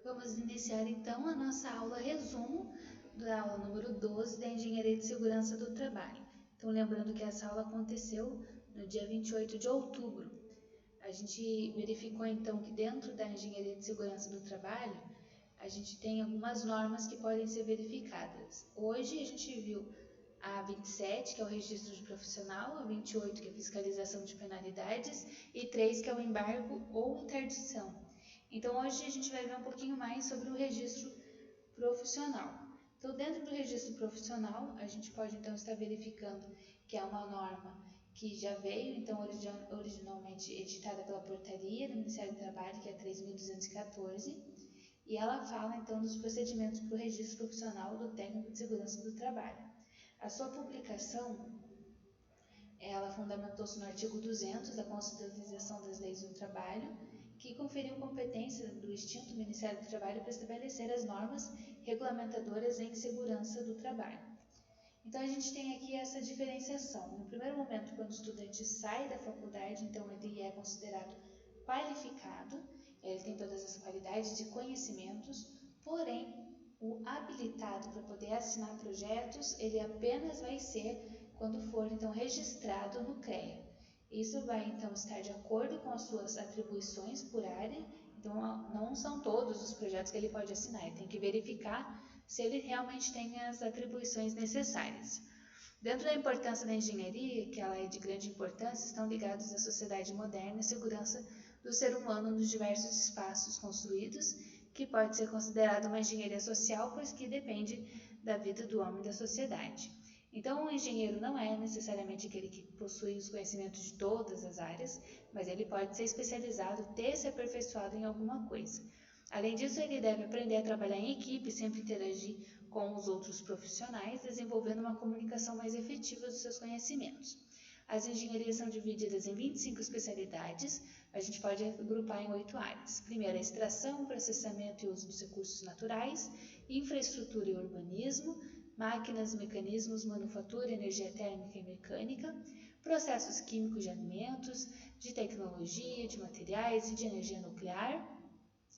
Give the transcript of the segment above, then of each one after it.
Vamos iniciar então a nossa aula resumo da aula número 12 da Engenharia de Segurança do Trabalho. Então, lembrando que essa aula aconteceu no dia 28 de outubro. A gente verificou então que dentro da Engenharia de Segurança do Trabalho, a gente tem algumas normas que podem ser verificadas. Hoje a gente viu a 27, que é o registro de profissional, a 28, que é a fiscalização de penalidades, e 3, que é o embargo ou interdição. Então, hoje a gente vai ver um pouquinho mais sobre o registro profissional. Então, dentro do registro profissional, a gente pode então estar verificando que é uma norma que já veio, então, originalmente editada pela portaria do Ministério do Trabalho, que é 3.214, e ela fala então dos procedimentos para o registro profissional do técnico de segurança do trabalho. A sua publicação, ela fundamentou-se no artigo 200 da Constituição das Leis do Trabalho, que conferiu competência do extinto Ministério do Trabalho para estabelecer as normas regulamentadoras em segurança do trabalho. Então, a gente tem aqui essa diferenciação. No primeiro momento, quando o estudante sai da faculdade, então ele é considerado qualificado, ele tem todas as qualidades e conhecimentos, porém, o habilitado para poder assinar projetos, ele apenas vai ser quando for então registrado no CREA. Isso vai então estar de acordo com as suas atribuições por área, então não são todos os projetos que ele pode assinar, ele tem que verificar se ele realmente tem as atribuições necessárias. Dentro da importância da engenharia, que ela é de grande importância, estão ligados à sociedade moderna e à segurança do ser humano nos diversos espaços construídos, que pode ser considerada uma engenharia social, pois que depende da vida do homem e da sociedade. Então, o engenheiro não é necessariamente aquele que possui os conhecimentos de todas as áreas, mas ele pode ser especializado, ter se aperfeiçoado em alguma coisa. Além disso, ele deve aprender a trabalhar em equipe, sempre interagir com os outros profissionais, desenvolvendo uma comunicação mais efetiva dos seus conhecimentos. As engenharias são divididas em 25 especialidades, a gente pode agrupar em 8 áreas. Primeiro, a extração, processamento e uso dos recursos naturais, infraestrutura e urbanismo, máquinas, mecanismos, manufatura, energia térmica e mecânica, processos químicos de alimentos, de tecnologia, de materiais e de energia nuclear,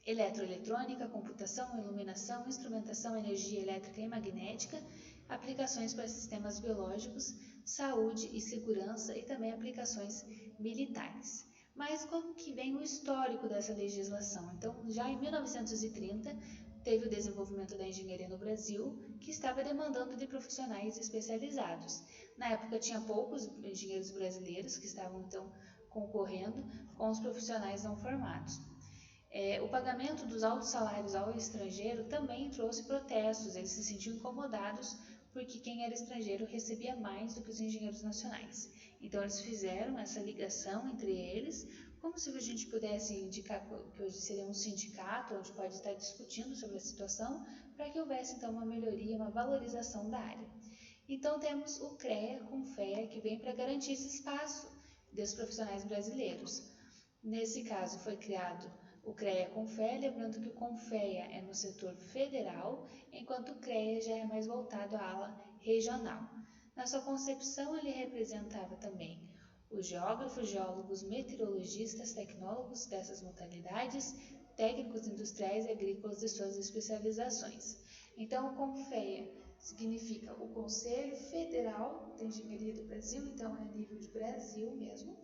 eletroeletrônica, computação, iluminação, instrumentação, energia elétrica e magnética, aplicações para sistemas biológicos, saúde e segurança e também aplicações militares. Mas como que vem o histórico dessa legislação? Então, já em 1930, teve o desenvolvimento da engenharia no Brasil, que estava demandando de profissionais especializados. Na época, tinha poucos engenheiros brasileiros que estavam, então, concorrendo com os profissionais não formados. O pagamento dos altos salários ao estrangeiro também trouxe protestos, eles se sentiam incomodados porque quem era estrangeiro recebia mais do que os engenheiros nacionais. Então eles fizeram essa ligação entre eles, como se a gente pudesse indicar que hoje seria um sindicato, onde pode estar discutindo sobre a situação, para que houvesse então uma melhoria, uma valorização da área. Então temos o CREA com FEA, que vem para garantir esse espaço dos profissionais brasileiros. Nesse caso foi criado o CREA Confea, lembrando que o Confea é no setor federal, enquanto o CREA já é mais voltado à ala regional. Na sua concepção, ele representava também os geógrafos, geólogos, meteorologistas, tecnólogos dessas modalidades, técnicos industriais e agrícolas de suas especializações. Então, o Confea significa o Conselho Federal de Engenharia do Brasil, então é a nível de Brasil mesmo,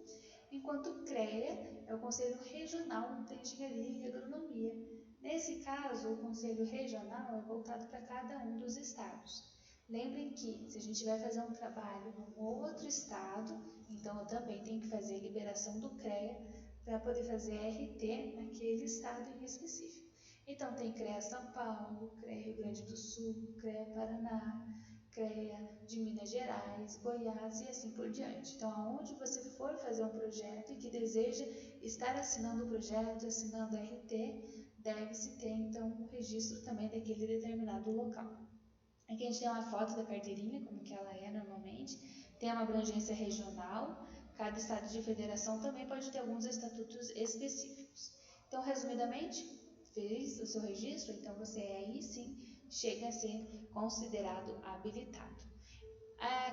enquanto o CREA é o Conselho Regional de Engenharia e Agronomia. Nesse caso, o Conselho Regional é voltado para cada um dos estados. Lembrem que, se a gente vai fazer um trabalho em outro estado, então eu também tenho que fazer a liberação do CREA para poder fazer RT naquele estado em específico. Então, tem CREA São Paulo, CREA Rio Grande do Sul, CREA Paraná, CREA de Minas Gerais, Goiás e assim por diante. Então, aonde você for fazer um projeto e que deseja estar assinando o projeto, assinando RT, deve-se ter, então, um registro também daquele determinado local. Aqui a gente tem uma foto da carteirinha, como que ela é normalmente, tem uma abrangência regional, cada estado de federação também pode ter alguns estatutos específicos. Então, resumidamente, fez o seu registro, então você aí sim chega a ser considerado habilitado.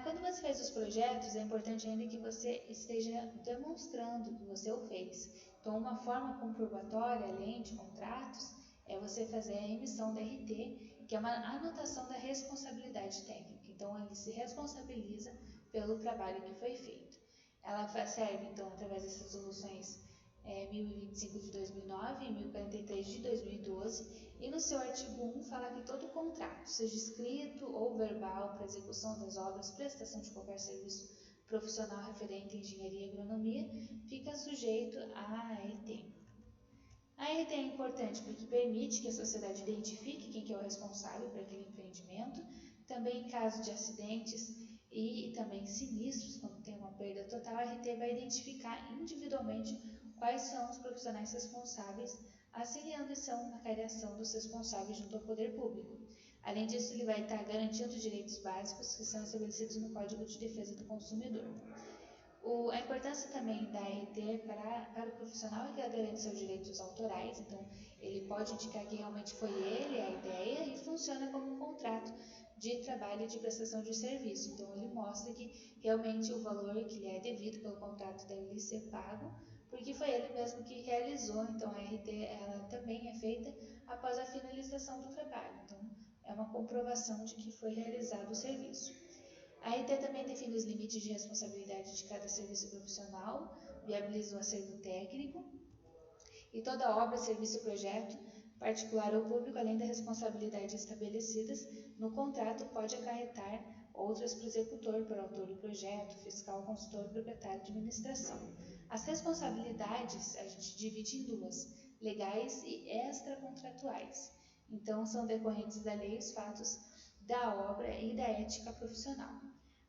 Quando você faz os projetos, é importante ainda que você esteja demonstrando que você o fez. Então, uma forma comprobatória, além de contratos, é você fazer a emissão da RT, que é uma anotação da responsabilidade técnica. Então, ele se responsabiliza pelo trabalho que foi feito. Ela serve, então, através das resoluções 1025 de 2009 e 1043 de 2012, e no seu artigo 1 fala que todo contrato, seja escrito ou verbal, para execução das obras, prestação de qualquer serviço profissional referente à engenharia e agronomia, fica sujeito à ART. A ART é importante porque permite que a sociedade identifique quem que é o responsável por aquele empreendimento, também em caso de acidentes e também sinistros, quando tem uma perda total, a ART vai identificar individualmente quais são os profissionais responsáveis, auxiliando então na cariação dos responsáveis junto ao poder público. Além disso, ele vai estar garantindo os direitos básicos que são estabelecidos no Código de Defesa do Consumidor. A importância também da ART para o profissional é que ela garante seus direitos autorais, então ele pode indicar que realmente foi ele a ideia e funciona como um contrato de trabalho e de prestação de serviço. Então ele mostra que realmente o valor que lhe é devido pelo contrato deve ser pago, porque foi ele mesmo que realizou. Então a ART ela também é feita após a finalização do trabalho, então é uma comprovação de que foi realizado o serviço. A ART também define os limites de responsabilidade de cada serviço profissional, viabiliza o acervo técnico e toda obra, serviço ou projeto, particular ou público, além da responsabilidade estabelecidas no contrato, pode acarretar outras para o executor, por autor do projeto, fiscal, consultor, proprietário de administração. As responsabilidades a gente divide em duas, legais e extracontratuais. Então, são decorrentes da lei os fatos da obra e da ética profissional.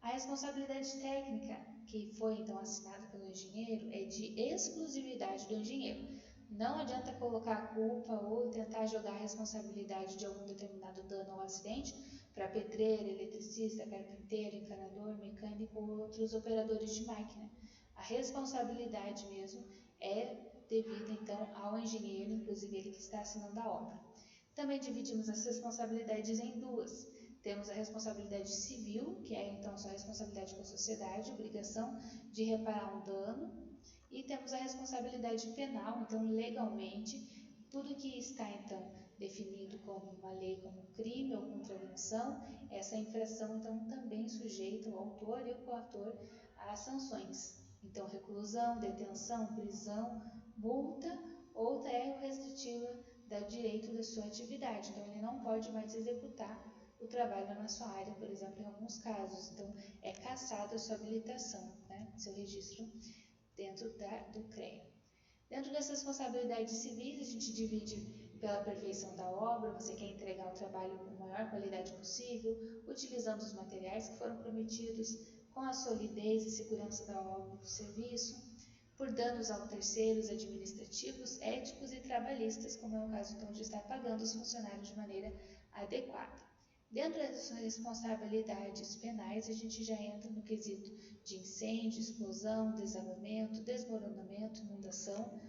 A responsabilidade técnica, que foi então assinada pelo engenheiro, é de exclusividade do engenheiro. Não adianta colocar a culpa ou tentar jogar a responsabilidade de algum determinado dano ou acidente para pedreiro, eletricista, carpinteiro, encanador, mecânico ou outros operadores de máquina. A responsabilidade mesmo é devida então ao engenheiro, inclusive ele que está assinando a obra. Também dividimos as responsabilidades em duas. Temos a responsabilidade civil, que é então sua responsabilidade com a sociedade, obrigação de reparar um dano, e temos a responsabilidade penal, então legalmente, tudo que está então definido como uma lei como crime ou contravenção, essa infração então também sujeita o autor e o coautor às sanções. Então reclusão, detenção, prisão, multa ou terra restritiva do direito da sua atividade. Então ele não pode mais executar o trabalho na sua área, por exemplo, em alguns casos. Então, é cassada a sua habilitação, né, seu registro dentro do CREA. Dentro das responsabilidades civis, a gente divide pela perfeição da obra, você quer entregar o trabalho com a maior qualidade possível, utilizando os materiais que foram prometidos, com a solidez e segurança da obra do serviço, por danos a terceiros administrativos, éticos e trabalhistas, como é o caso então, de estar pagando os funcionários de maneira adequada. Dentro das responsabilidades penais, a gente já entra no quesito de incêndio, explosão, desabamento, desmoronamento, inundação,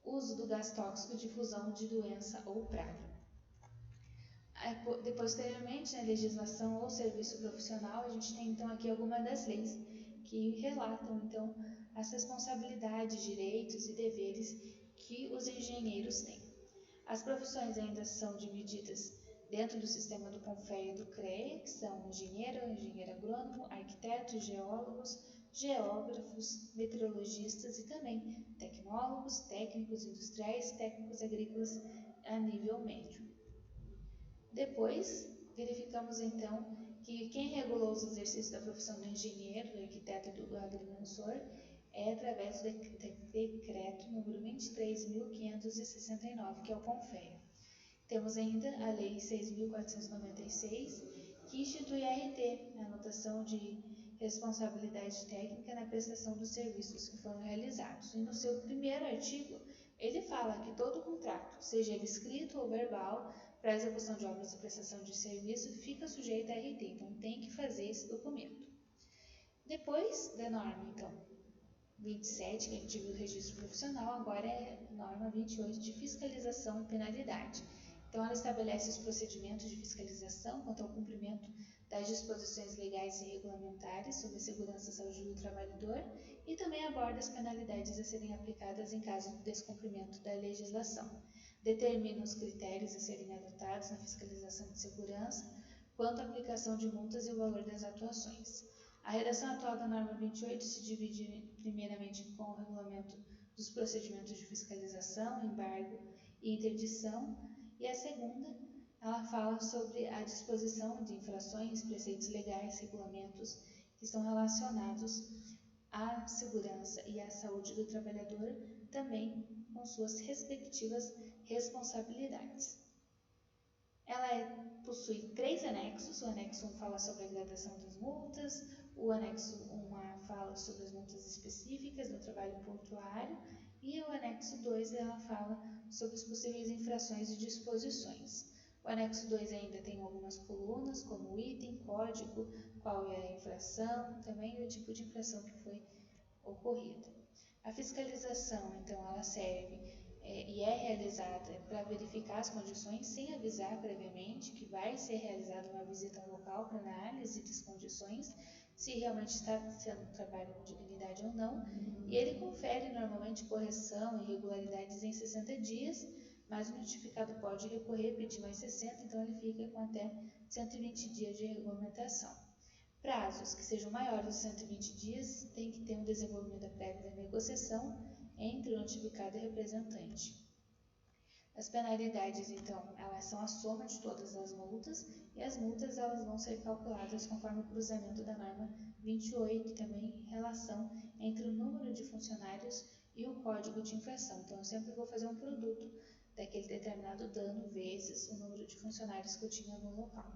uso do gás tóxico, difusão de doença ou praga. Posteriormente, na legislação ou serviço profissional, a gente tem então aqui algumas das leis que relatam então as responsabilidades, direitos e deveres que os engenheiros têm. As profissões ainda são divididas dentro do sistema do CONFEA e do CREA, que são engenheiro, engenheiro agrônomo, arquitetos, geólogos, geógrafos, meteorologistas e também tecnólogos, técnicos industriais, técnicos agrícolas a nível médio. Depois, verificamos então que quem regulou os exercícios da profissão do engenheiro, do arquiteto e do agrimensor é através do decreto número 23.569, que é o CONFEA. Temos ainda a Lei 6.496, que institui a ART, a anotação de responsabilidade técnica na prestação dos serviços que foram realizados. E no seu primeiro artigo, ele fala que todo contrato, seja ele escrito ou verbal, para a execução de obras e prestação de serviço, fica sujeito à ART, então tem que fazer esse documento. Depois da norma, então, 27, que a gente viu o registro profissional, agora é norma 28 de fiscalização e penalidade. Então, ela estabelece os procedimentos de fiscalização quanto ao cumprimento das disposições legais e regulamentares sobre a segurança e saúde do trabalhador e também aborda as penalidades a serem aplicadas em caso de descumprimento da legislação. determina os critérios a serem adotados na fiscalização de segurança, quanto à aplicação de multas e o valor das atuações. A redação atual da norma 28 se divide primeiramente com o regulamento dos procedimentos de fiscalização, embargo e interdição, e a segunda, ela fala sobre a disposição de infrações, preceitos legais, regulamentos que estão relacionados à segurança e à saúde do trabalhador, também com suas respectivas responsabilidades. Ela possui 3 anexos. O anexo 1 fala sobre a gradação das multas, o anexo 1A fala sobre as multas específicas do trabalho portuário e o anexo 2 ela fala sobre as possíveis infrações e disposições. O anexo 2 ainda tem algumas colunas, como o item, código, qual é a infração, também o tipo de infração que foi ocorrida. A fiscalização, então, ela serve e é realizada para verificar as condições sem avisar previamente que vai ser realizada uma visita ao local para análise das condições, se realmente está sendo um trabalho com dignidade ou não, e ele confere normalmente correção e irregularidades em 60 dias, mas o notificado pode recorrer, pedir mais 60, então ele fica com até 120 dias de regulamentação. Prazos que sejam maiores de 120 dias tem que ter um desenvolvimento prévio da negociação entre o notificado e o representante. As penalidades, então, elas são a soma de todas as multas, e as multas elas vão ser calculadas conforme o cruzamento da norma 28 e também relação entre o número de funcionários e o código de infração. Então, eu sempre vou fazer um produto daquele determinado dano vezes o número de funcionários que eu tinha no local.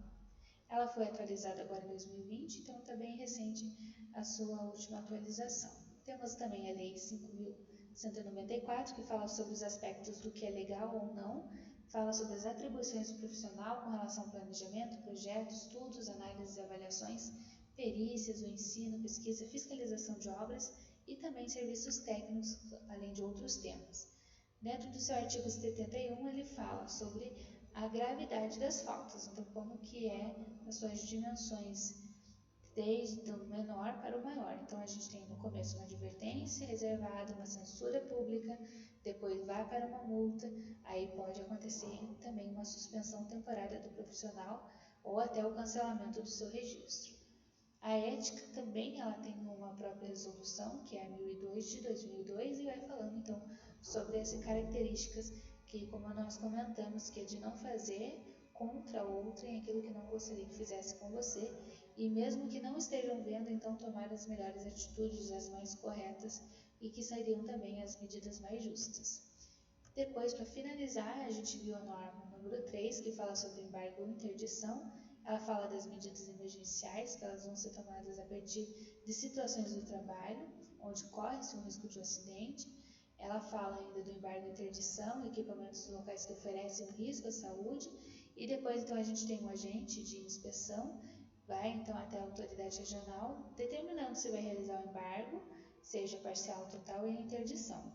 Ela foi atualizada agora em 2020, então está bem recente a sua última atualização. Temos também a Lei 5.194, que fala sobre os aspectos do que é legal ou não, fala sobre as atribuições do profissional com relação ao planejamento, projetos, estudos, análises e avaliações, perícias, o ensino, pesquisa, fiscalização de obras e também serviços técnicos, além de outros temas. Dentro do seu artigo 71, ele fala sobre a gravidade das faltas, então como que é as suas dimensões, desde o menor para o maior. Então a gente tem no começo uma advertência reservada, uma censura pública, depois vai para uma multa, aí pode acontecer também uma suspensão temporária do profissional ou até o cancelamento do seu registro. A ética também ela tem uma própria resolução, que é a 1002 de 2002, e vai falando então sobre as características que, como nós comentamos, que é de não fazer contra outrem aquilo que não gostaria que fizesse com você, e mesmo que não estejam vendo, então tomar as melhores atitudes, as mais corretas, e que seriam também as medidas mais justas. Depois, para finalizar, a gente viu a norma número 3, que fala sobre embargo e interdição. Ela fala das medidas emergenciais, que elas vão ser tomadas a partir de situações do trabalho, onde corre-se um risco de um acidente. Ela fala ainda do embargo e interdição, equipamentos locais que oferecem um risco à saúde. E depois, então, a gente tem um agente de inspeção, vai então até a autoridade regional, determinando se vai realizar o embargo, seja parcial ou total, e a interdição,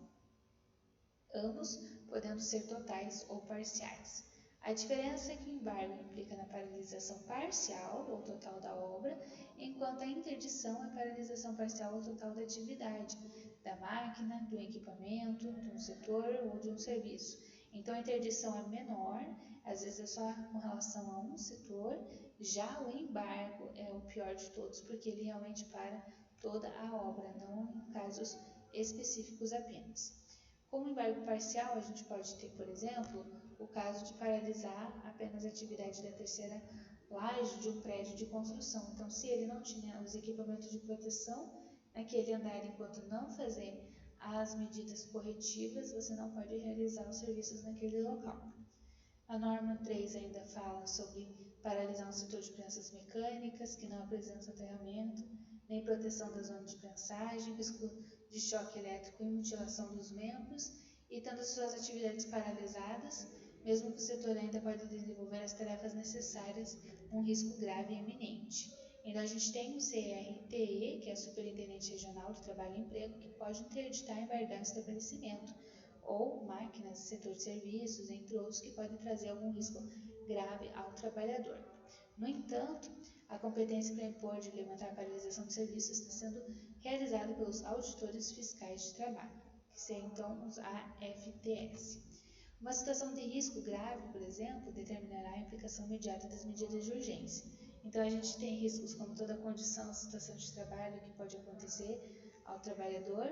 ambos podendo ser totais ou parciais. A diferença é que o embargo implica na paralisação parcial ou total da obra, enquanto a interdição é paralisação parcial ou total da atividade, da máquina, do equipamento, de um setor ou de um serviço. Então a interdição é menor, às vezes é só com relação a um setor, já o embargo é o pior de todos, porque ele realmente para toda a obra, não em casos específicos apenas. Como embargo parcial, a gente pode ter, por exemplo, o caso de paralisar apenas a atividade da terceira laje de um prédio de construção. Então, se ele não tinha os equipamentos de proteção naquele andar enquanto não fazer as medidas corretivas, você não pode realizar os serviços naquele local. A norma 3 ainda fala sobre paralisar um setor de prensas mecânicas que não apresentam aterramento, nem proteção da zona de prensagem, risco de choque elétrico e mutilação dos membros, e tendo suas atividades paralisadas, mesmo que o setor ainda pode desenvolver as tarefas necessárias, um risco grave e iminente. Então a gente tem o CRTE, que é a Superintendente Regional do Trabalho e Emprego, que pode interditar e embargar o estabelecimento, ou máquinas, setor de serviços, entre outros, que podem trazer algum risco grave ao trabalhador. No entanto, a competência para impor de levantar a paralisação de serviços está sendo realizada pelos auditores fiscais de trabalho, que seriam então os AFTS. Uma situação de risco grave, por exemplo, determinará a aplicação imediata das medidas de urgência. Então, a gente tem riscos como toda condição, situação de trabalho que pode acontecer ao trabalhador.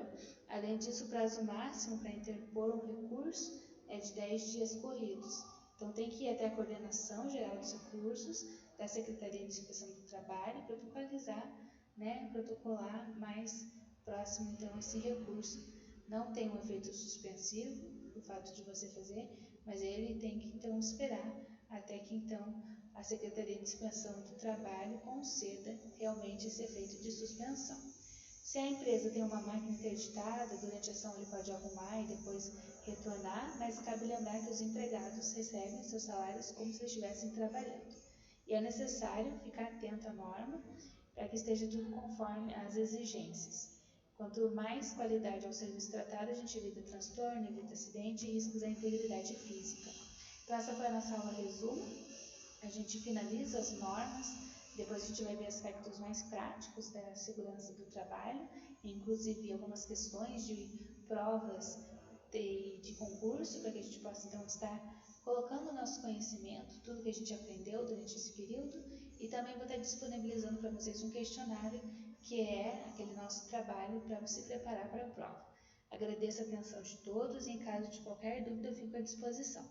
Além disso, o prazo máximo para interpor um recurso é de 10 dias corridos. Então, tem que ir até a Coordenação Geral dos Recursos da Secretaria de Inspeção do Trabalho e protocolar mais próximo, então, esse recurso. Não tem um efeito suspensivo, o fato de você fazer, mas ele tem que, então, esperar até que, então, a Secretaria de Inspeção do Trabalho conceda realmente esse efeito de suspensão. Se a empresa tem uma máquina interditada, durante a ação ele pode arrumar e depois retornar, mas cabe lembrar que os empregados recebem seus salários como se estivessem trabalhando. E é necessário ficar atento à norma para que esteja tudo conforme as exigências. Quanto mais qualidade ao serviço tratado, a gente evita transtorno, evita acidente e riscos à integridade física. Então, essa foi a nossa aula resumo. A gente finaliza as normas, depois a gente vai ver aspectos mais práticos da segurança do trabalho, inclusive algumas questões de provas de concurso, para que a gente possa então estar colocando o nosso conhecimento, tudo que a gente aprendeu durante esse período, e também vou estar disponibilizando para vocês um questionário que é aquele nosso trabalho para se preparar para a prova. Agradeço a atenção de todos e em caso de qualquer dúvida eu fico à disposição.